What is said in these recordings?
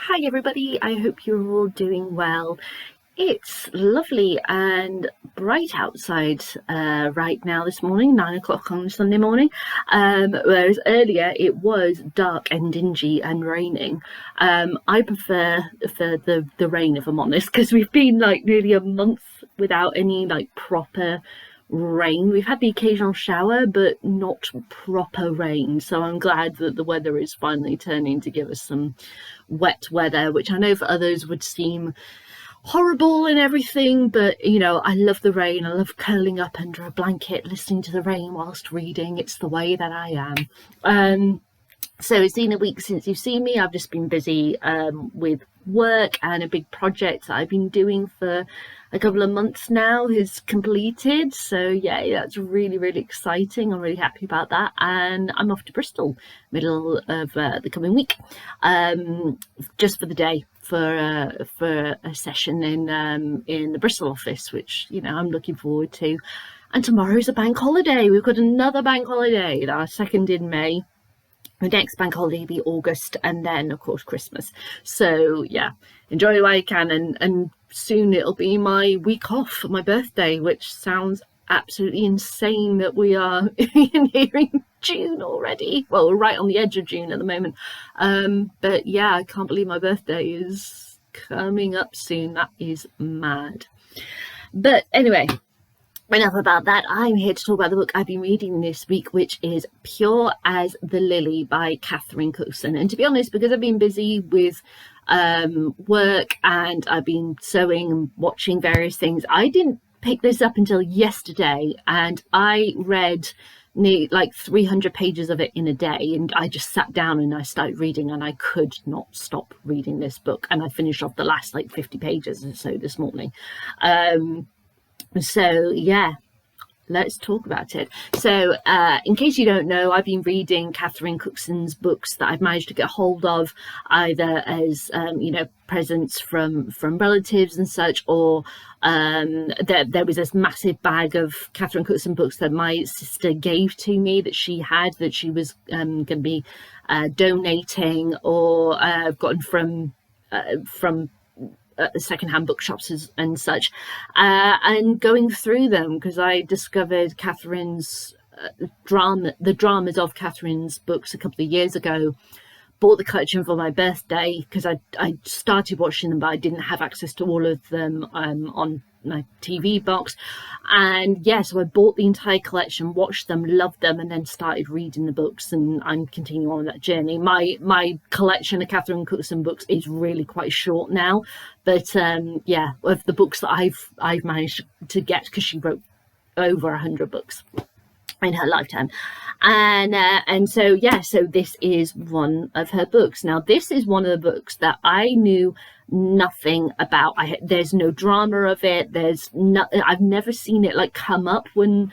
Hi everybody, I hope you're all doing well. It's lovely and bright outside right now this morning, 9 o'clock on Sunday morning, whereas earlier it was dark and dingy and raining. I prefer the rain, if I'm honest, because we've been like nearly a month without any like proper rain. We've had the occasional shower, but not proper rain, so I'm glad that the weather is finally turning to give us some wet weather, which I know for others would seem horrible and everything, but you know, I love the rain. I love curling up under a blanket listening to the rain whilst reading. It's the way that I am. So it's been a week since you've seen me. I've just been busy with work, and a big project that I've been doing for a couple of months now is completed. So yeah, that's really exciting. I'm really happy about that, and I'm off to Bristol middle of the coming week, just for the day for a session in the Bristol office, which you know I'm looking forward to. And tomorrow's a bank holiday. We've got another bank holiday, our second in May. The next bank holiday will be August, and then of course Christmas. So yeah, enjoy it while you can, and soon it'll be my week off for my birthday, which sounds absolutely insane that we are nearing June already. Well, we're right on the edge of June at the moment, but yeah, I can't believe my birthday is coming up soon. That is mad. But anyway, enough about that. I'm here to talk about the book I've been reading this week, which is Pure as the Lily by Catherine Cookson. And to be honest, because I've been busy with work and I've been sewing and watching various things, I didn't pick this up until yesterday, and I read like 300 pages of it in a day, and I just sat down and I started reading, and I could not stop reading this book, and I finished off the last like 50 pages or so this morning. So yeah, let's talk about it. So in case you don't know, I've been reading Catherine Cookson's books that I've managed to get hold of, either as you know, presents from relatives and such, or there was this massive bag of Catherine Cookson books that my sister gave to me that she was going to be donating, or gotten from secondhand bookshops and such, and going through them, because I discovered Catherine's the dramas of Catherine's books a couple of years ago. Bought the collection for my birthday because I started watching them, but I didn't have access to all of them on my TV box. And yeah, so I bought the entire collection, watched them, loved them, and then started reading the books, and I'm continuing on that journey. My collection of Catherine Cookson books is really quite short now, but yeah, of the books that I've managed to get, because she wrote over 100 books in her lifetime, and so yeah, so this is one of her books. Now this is one of the books that I knew nothing about. There's no drama of it. I've never seen it like come up when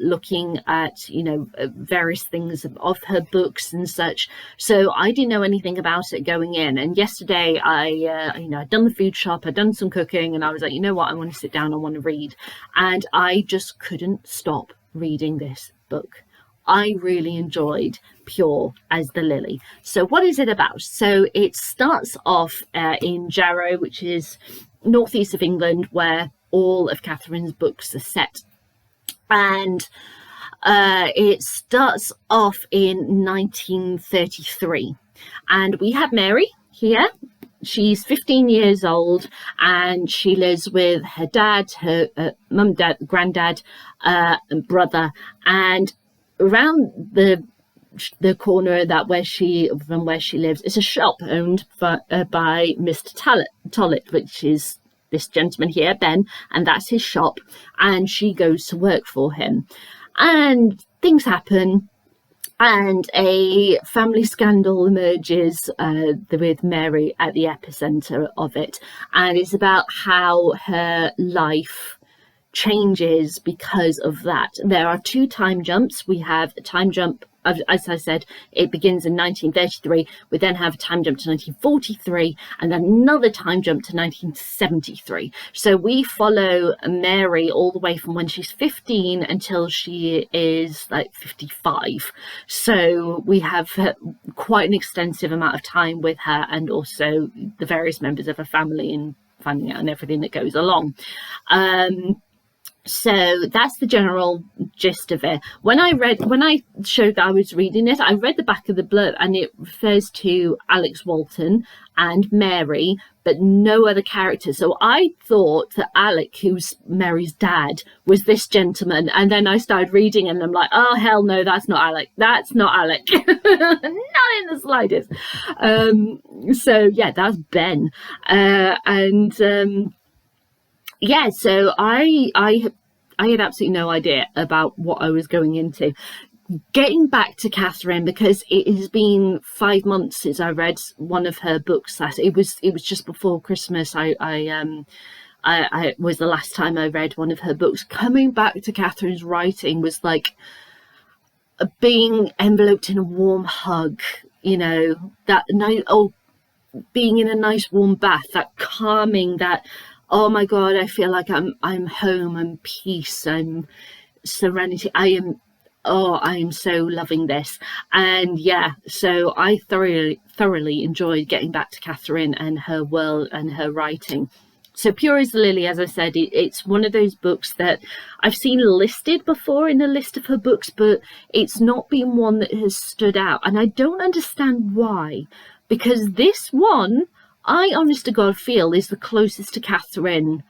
looking at, you know, various things of her books and such. So I didn't know anything about it going in. And yesterday I'd done the food shop, I'd done some cooking, and I was like, you know what, I want to sit down, I want to read. And I just couldn't stop reading this book. I really enjoyed Pure as the Lily. So what is it about? So it starts off in Jarrow, which is northeast of England, where all of Catherine's books are set. And it starts off in 1933. And we have Mary here. She's 15 years old, and she lives with her dad, her mum, dad, granddad, and brother. And around the corner where she lives is a shop owned by Mr. Tollett, which is this gentleman here, Ben, and that's his shop. And she goes to work for him, and things happen. And a family scandal emerges with Mary at the epicenter of it. And it's about how her life changes because of that. There are two time jumps. We have a time jump as I said, it begins in 1933. We then have a time jump to 1943, and then another time jump to 1973. So we follow Mary all the way from when she's 15 until she is like 55. So we have quite an extensive amount of time with her, and also the various members of her family and finding out and everything that goes along. So that's the general gist of it. When I showed that I was reading it, I read the back of the blurb, and it refers to Alex Walton and Mary, but no other characters. So I thought that Alec, who's Mary's dad, was this gentleman, and then I started reading and I'm like, oh hell no, that's not Alec. That's not Alec. Not in the slightest. So yeah, that's Ben. Yeah, so I had absolutely no idea about what I was going into. Getting back to Catherine, because it has been 5 months since I read one of her books. It was just before Christmas. I was the last time I read one of her books. Coming back to Catherine's writing was like being enveloped in a warm hug. You know, that night. Oh, being in a nice warm bath. That calming. That. Oh my God, I feel like I'm home, I'm peace, I'm serenity. I am so loving this. And yeah, so I thoroughly enjoyed getting back to Catherine and her world and her writing. So Pure as the Lily, as I said, it's one of those books that I've seen listed before in a list of her books, but it's not been one that has stood out. And I don't understand why, because this one, I honest to God feel is the closest to Catherine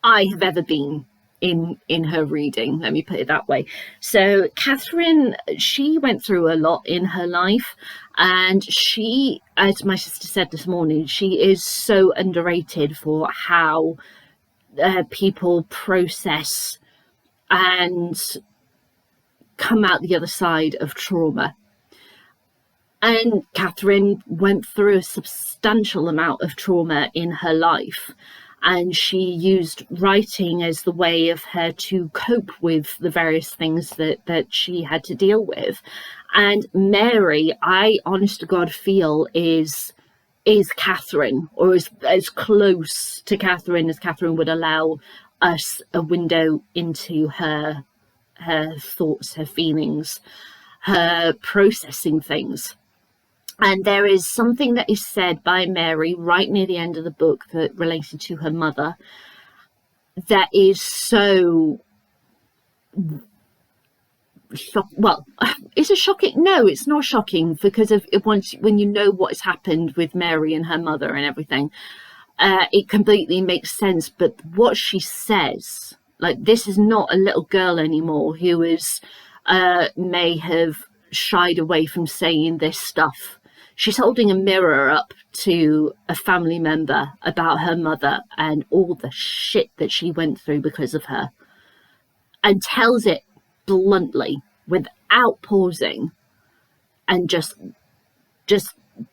I have ever been in her reading. Let me put it that way. So Catherine, she went through a lot in her life, and she, as my sister said this morning, she is so underrated for how people process and come out the other side of trauma. And Catherine went through a substantial amount of trauma in her life, and she used writing as the way of her to cope with the various things that she had to deal with. And Mary, I honest to God feel is Catherine, or as close to Catherine as Catherine would allow us a window into her thoughts, her feelings, her processing things. And there is something that is said by Mary right near the end of the book that related to her mother that is so well, is it shocking? No, it's not shocking, because of when you know what has happened with Mary and her mother and everything, it completely makes sense. But what she says, like, this is not a little girl anymore who is may have shied away from saying this stuff. She's holding a mirror up to a family member about her mother and all the shit that she went through because of her, and tells it bluntly without pausing, and just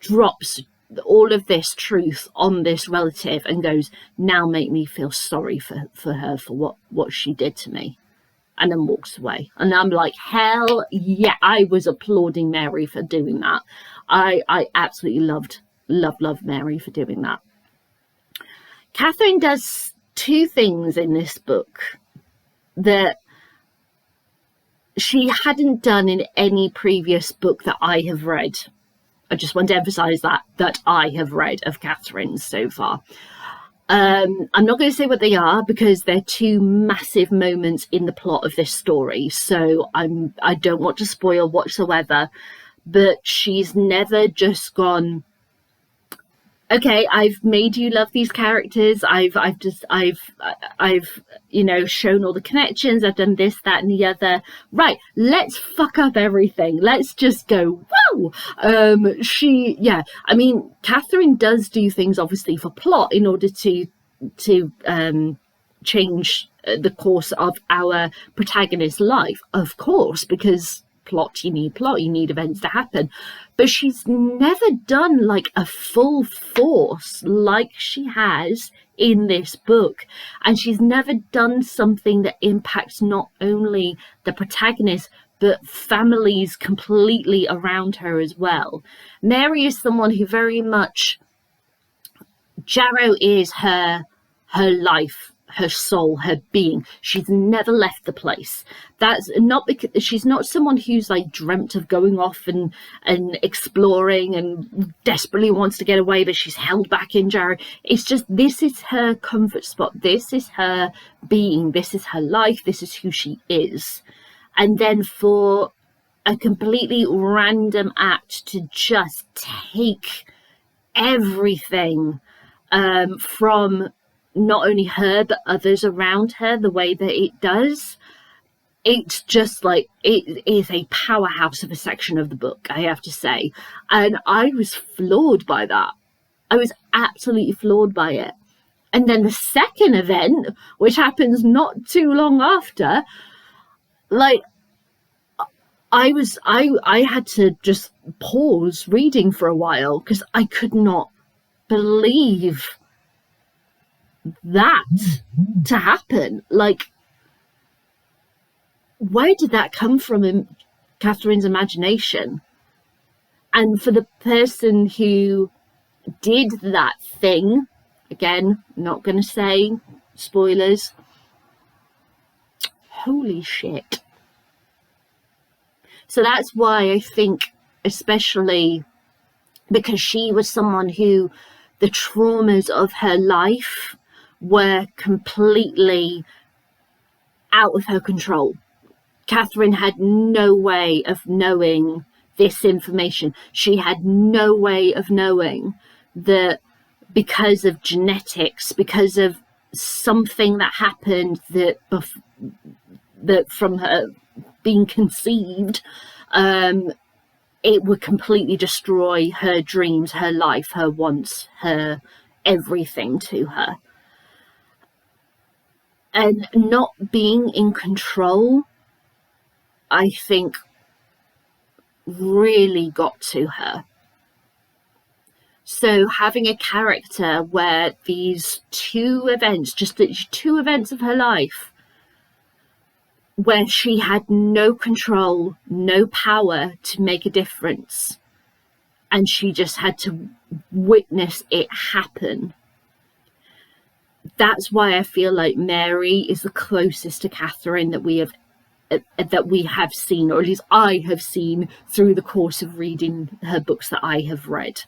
drops all of this truth on this relative and goes, now make me feel sorry for her for what she did to me. And then walks away. And I'm like, hell yeah, I was applauding Mary for doing that. I absolutely loved Mary for doing that. Catherine does two things in this book that she hadn't done in any previous book that I have read. I just want to emphasize that I have read of Catherine so far. I'm not going to say what they are, because they're two massive moments in the plot of this story, so I don't want to spoil whatsoever. But she's never just gone, okay, I've made you love these characters, I've you know, shown all the connections, I've done this, that and the other, right, let's fuck up everything, let's just go whoa. I mean, Catherine does do things obviously for plot in order to change the course of our protagonist's life, of course, because you need events to happen. But she's never done like a full force like she has in this book, and she's never done something that impacts not only the protagonist but families completely around her as well. Mary is someone who very much, Jarrow is her life, her soul, her being. She's never left the place. That's not because she's not someone who's like dreamt of going off and exploring and desperately wants to get away, but she's held back in Jarrow. It's just, this is her comfort spot. This is her being. This is her life. This is who she is. And then for a completely random act to just take everything from not only her but others around her the way that it does, it's just like, it is a powerhouse of a section of the book, I have to say. And I was floored by that. I was absolutely floored by it. And then the second event, which happens not too long after, like, I had to just pause reading for a while because I could not believe that to happen. Like, where did that come from in Catherine's imagination? And for the person who did that thing, again, not going to say spoilers, holy shit. So that's why I think, especially because she was someone who the traumas of her life were completely out of her control. Catherine had no way of knowing this information. She had no way of knowing that because of genetics, because of something that happened that from her being conceived, it would completely destroy her dreams, her life, her wants, her everything to her. And not being in control, I think, really got to her. So having a character where these two events, just the two events of her life, where she had no control, no power to make a difference, and she just had to witness it happen. That's why I feel like Mary is the closest to Catherine that we have seen, or at least I have seen through the course of reading her books that I have read.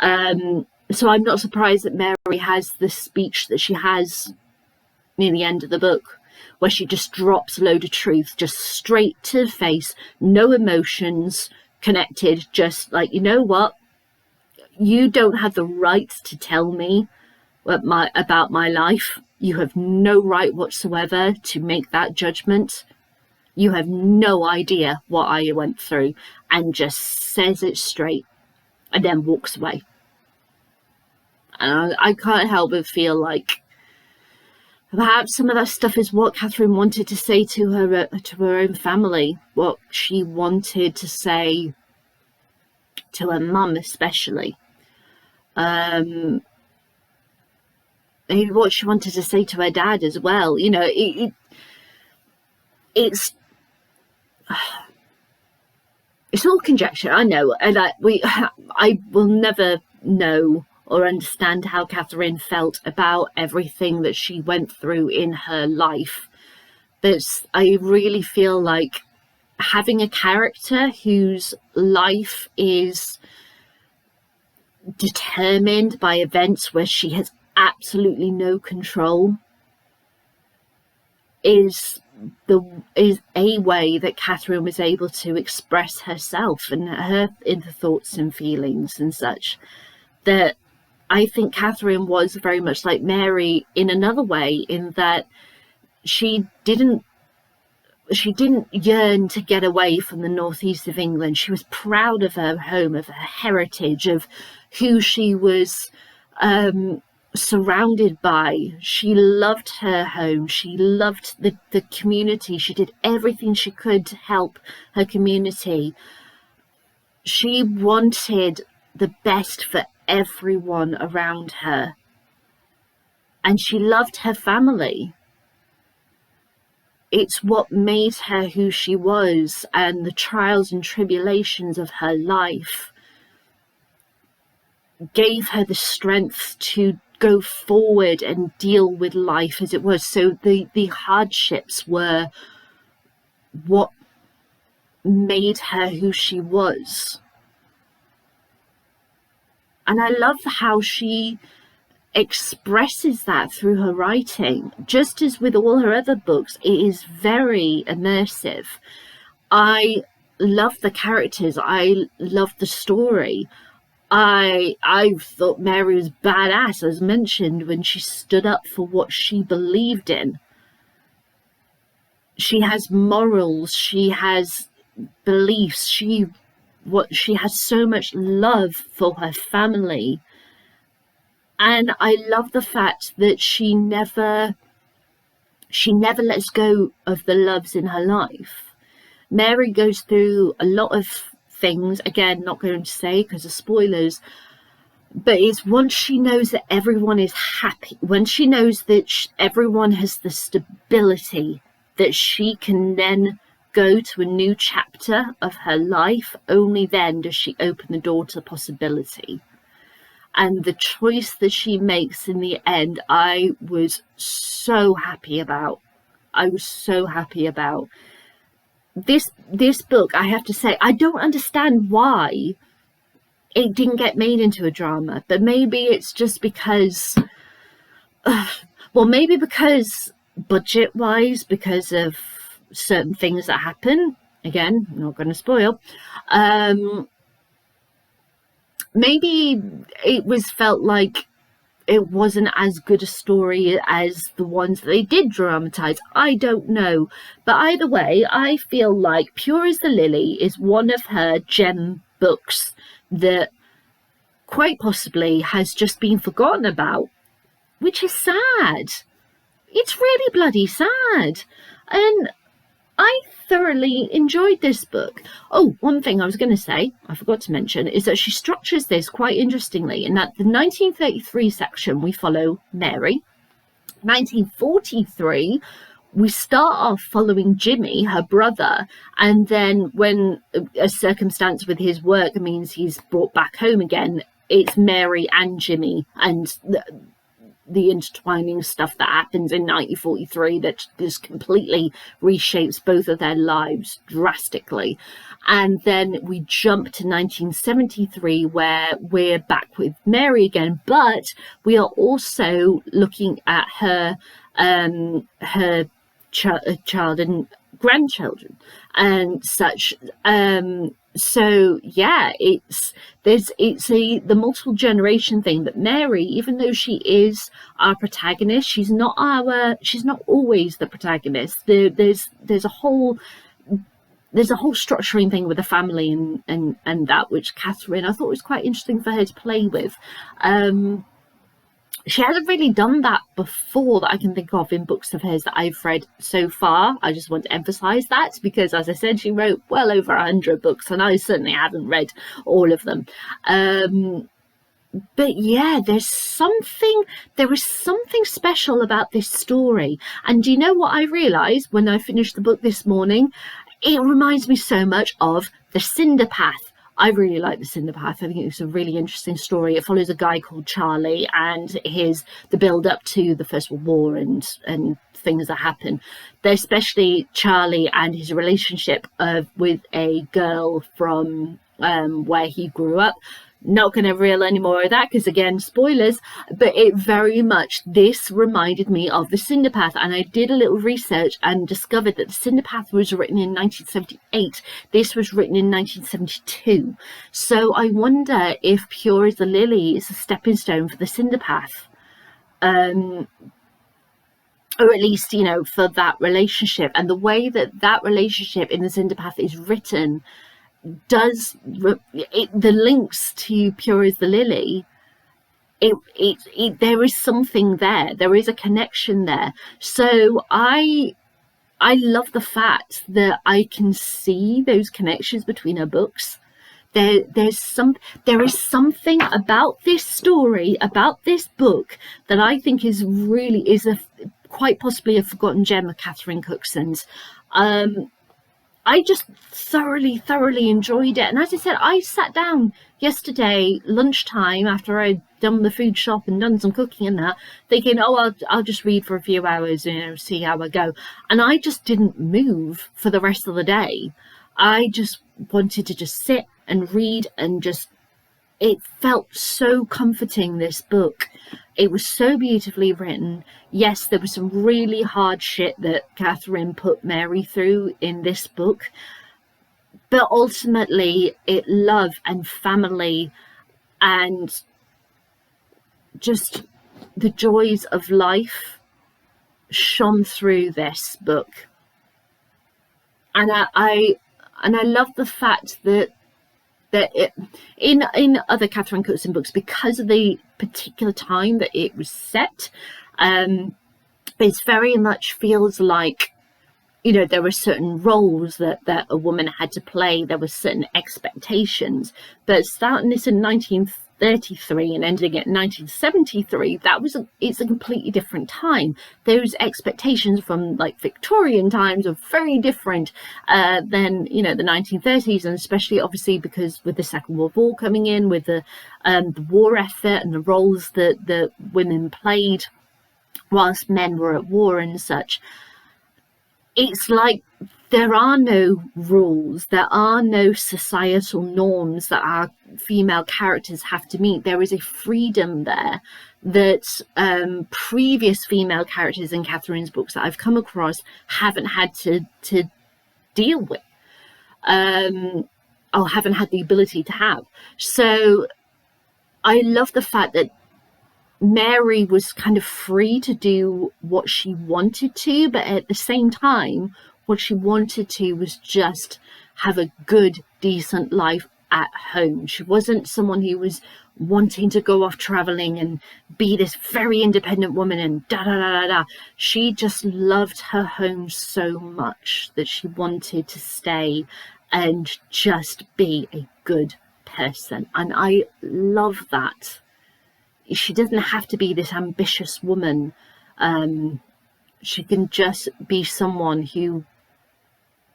So I'm not surprised that Mary has the speech that she has near the end of the book, where she just drops a load of truth, just straight to the face, no emotions connected, just like, you know what, you don't have the right to tell me about my life. You have no right whatsoever to make that judgment. You have no idea what I went through, and just says it straight and then walks away. And I can't help but feel like perhaps some of that stuff is what Catherine wanted to say to her own family, what she wanted to say to her mum especially. Maybe what she wanted to say to her dad as well. You know, it's all conjecture, I know, and I will never know or understand how Catherine felt about everything that she went through in her life. But I really feel like having a character whose life is determined by events where she has absolutely no control is a way that Catherine was able to express herself and her inner thoughts and feelings and such. That I think Catherine was very much like Mary in another way, in that she didn't yearn to get away from the northeast of England. She was proud of her home, of her heritage, of who she was surrounded by. She loved her home. She loved the community. She did everything she could to help her community. She wanted the best for everyone around her, and she loved her family. it's what made her who she was, and the trials and tribulations of her life gave her the strength to go forward and deal with life as it was. So the hardships were what made her who she was. And I love how she expresses that through her writing. Just as with all her other books, it is very immersive. I love the characters. I love the story. I thought Mary was badass, as mentioned, when she stood up for what she believed in. She has morals, she has beliefs, she has so much love for her family. And I love the fact that she never lets go of the loves in her life. Mary goes through a lot of things, again, not going to say because of spoilers, but it's once she knows that everyone is happy, when she knows that everyone has the stability, that she can then go to a new chapter of her life, only then does she open the door to possibility. And the choice that she makes in the end, I was so happy about. I was so happy about. This book, I have to say, I don't understand why it didn't get made into a drama, but maybe it's just because, well, maybe because budget-wise, because of certain things that happen. Again, I'm not going to spoil. Maybe it was felt like it wasn't as good a story as the ones that they did dramatize. I don't know. But either way, I feel like Pure as the Lily is one of her gem books that quite possibly has just been forgotten about, which is sad. It's really bloody sad. And I thoroughly enjoyed this book. Oh, one thing I was going to say, I forgot to mention, is that she structures this quite interestingly in that the 1933 section, we follow Mary. 1943, we start off following Jimmy, her brother, and then when a circumstance with his work means he's brought back home again, it's Mary and Jimmy, and the intertwining stuff that happens in 1943 that just completely reshapes both of their lives drastically. And then we jump to 1973 where we're back with Mary again, but we are also looking at her child and grandchildren and such. So yeah, it's the multiple generation thing. But Mary, even though she is our protagonist, she's not always the protagonist. There's a whole structuring thing with the family and that, which Catherine, I thought was quite interesting for her to play with. She hasn't really done that before that I can think of in books of hers that I've read so far. I just want to emphasize that because, as I said, she wrote well over 100 books and I certainly haven't read all of them. But yeah, there is something special about this story. And do you know what I realised when I finished the book this morning? It reminds me so much of The Cinder Path. I really like The Cinder Path. I think it's a really interesting story. It follows a guy called Charlie and the build up to the First World War and things that happen. Especially Charlie and his relationship with a girl from where he grew up. Not going to reveal any more of that because, again, spoilers, but it very much, this reminded me of The Cinder Path, and I did a little research and discovered that The Cinder Path was written in 1978. This was written in 1972. So I wonder if Pure as the Lily is a stepping stone for The Cinder Path. Or at least, for that relationship. And the way that relationship in The Cinder Path is written the links to Pure as the Lily, there is something there is a connection there. So I love the fact that I can see those connections between her books. There is something about this story, about this book, that I think is quite possibly a forgotten gem of Catherine Cookson's. I just thoroughly enjoyed it. And as I said, I sat down yesterday lunchtime after I'd done the food shop and done some cooking and that, thinking, oh, I'll just read for a few hours, see how I go. And I just didn't move for the rest of the day. I just wanted to just sit and read, and just, it felt so comforting, this book. It was so beautifully written. Yes, there was some really hard shit that Catherine put Mary through in this book, but ultimately love and family and just the joys of life shone through this book. And I love the fact that in other Catherine Cookson books, because of the particular time that it was set, it very much feels like, there were certain roles that a woman had to play. There were certain expectations. But starting this in 1933 and ending at 1973, it's a completely different time. Those expectations from like Victorian times are very different than the 1930s, and especially obviously because with the Second World War coming in, with the war effort and the roles that the women played whilst men were at war and such. It's like there are no rules, there are no societal norms that our female characters have to meet. There is a freedom there that previous female characters in Catherine's books that I've come across haven't had to deal with, or haven't had the ability to have. So I love the fact that Mary was kind of free to do what she wanted to, but at the same time, what she wanted to was just have a good, decent life at home. She wasn't someone who was wanting to go off traveling and be this very independent woman and da. She just loved her home so much that she wanted to stay and just be a good person. And I love that. She doesn't have to be this ambitious woman. She can just be someone who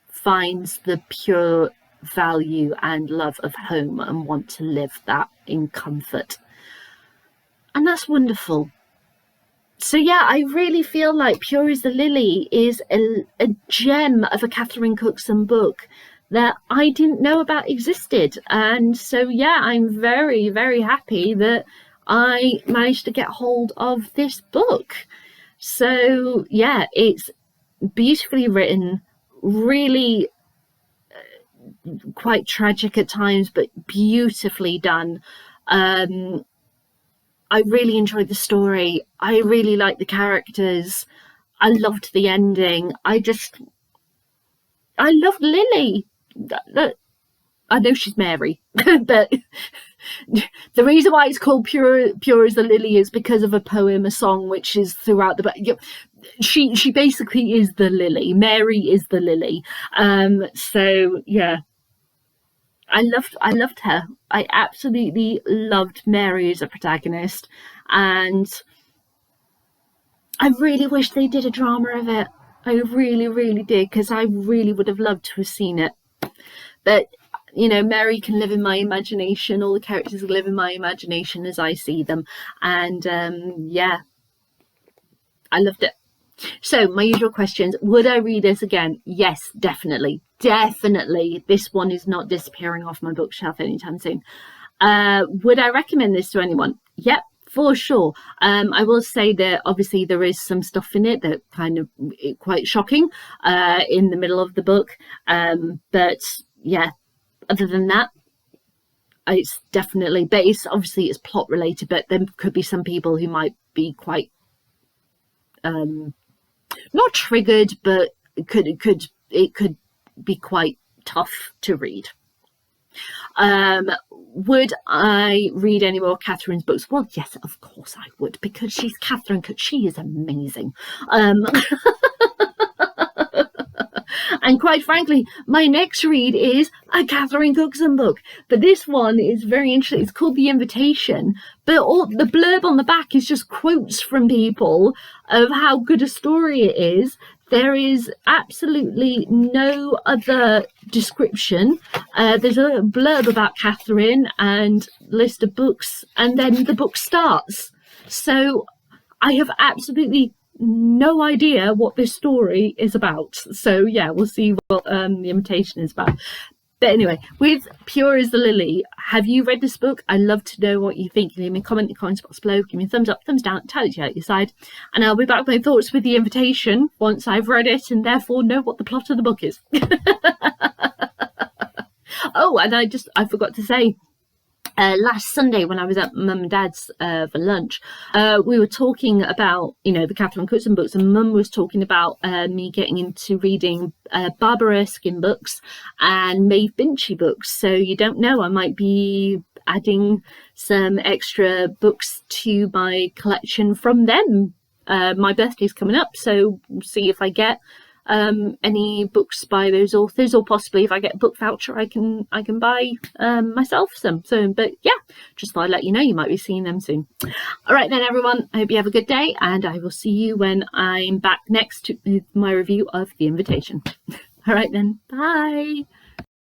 finds the pure value and love of home and want to live that in comfort. And that's wonderful. So yeah, I really feel like Pure as the Lily is a gem of a Catherine Cookson book that I didn't know about existed. And so yeah, I'm very happy that I managed to get hold of this book. So yeah, it's beautifully written, really quite tragic at times, but beautifully done. I really enjoyed the story. I really liked the characters. I loved the ending. I loved Lily. I know she's Mary, but the reason why it's called Pure as the Lily is because of a poem, a song, which is throughout the book. She basically is the lily. Mary is the lily. So yeah, I loved her. I absolutely loved Mary as a protagonist, and I really wish they did a drama of it. I really did, because I really would have loved to have seen it. But Mary can live in my imagination. All the characters live in my imagination as I see them. And yeah, I loved it. So my usual questions: would I read this again? Yes, definitely. This one is not disappearing off my bookshelf anytime soon. Would I recommend this to anyone? Yep, for sure. I will say that obviously there is some stuff in it that kind of quite shocking in the middle of the book. But yeah, other than that, it's definitely based. Obviously, it's plot related, but there could be some people who might be quite not triggered, but it could be quite tough to read. Would I read any more Catherine's books? Well, yes, of course I would, because she's Catherine Cook. She is amazing. And quite frankly, my next read is a Catherine Cookson book. But this one is very interesting. It's called The Invitation. But all the blurb on the back is just quotes from people of how good a story it is. There is absolutely no other description. There's a blurb about Catherine and list of books, and then the book starts. So I have absolutely no idea what this story is about. So yeah, we'll see what The Invitation is about. But anyway, with Pure as the Lily, have you read this book? I'd love to know what you think. Leave me a comment in the comments box below. Give me a thumbs up, thumbs down, tell it you out your side. And I'll be back with my thoughts with The Invitation once I've read it and therefore know what the plot of the book is. Oh, and I forgot to say, last Sunday when I was at Mum and Dad's for lunch, we were talking about, the Catherine Cookson books, and Mum was talking about me getting into reading Barbara Erskine books and Maeve Binchy books. So you don't know, I might be adding some extra books to my collection from them. My birthday's coming up, so we'll see if I get any books by those authors, or possibly if I get a book voucher I can buy myself some. But yeah, just thought I'd let you know, you might be seeing them soon. All right then, everyone, I hope you have a good day, and I will see you when I'm back next with my review of The Invitation. All right then, bye.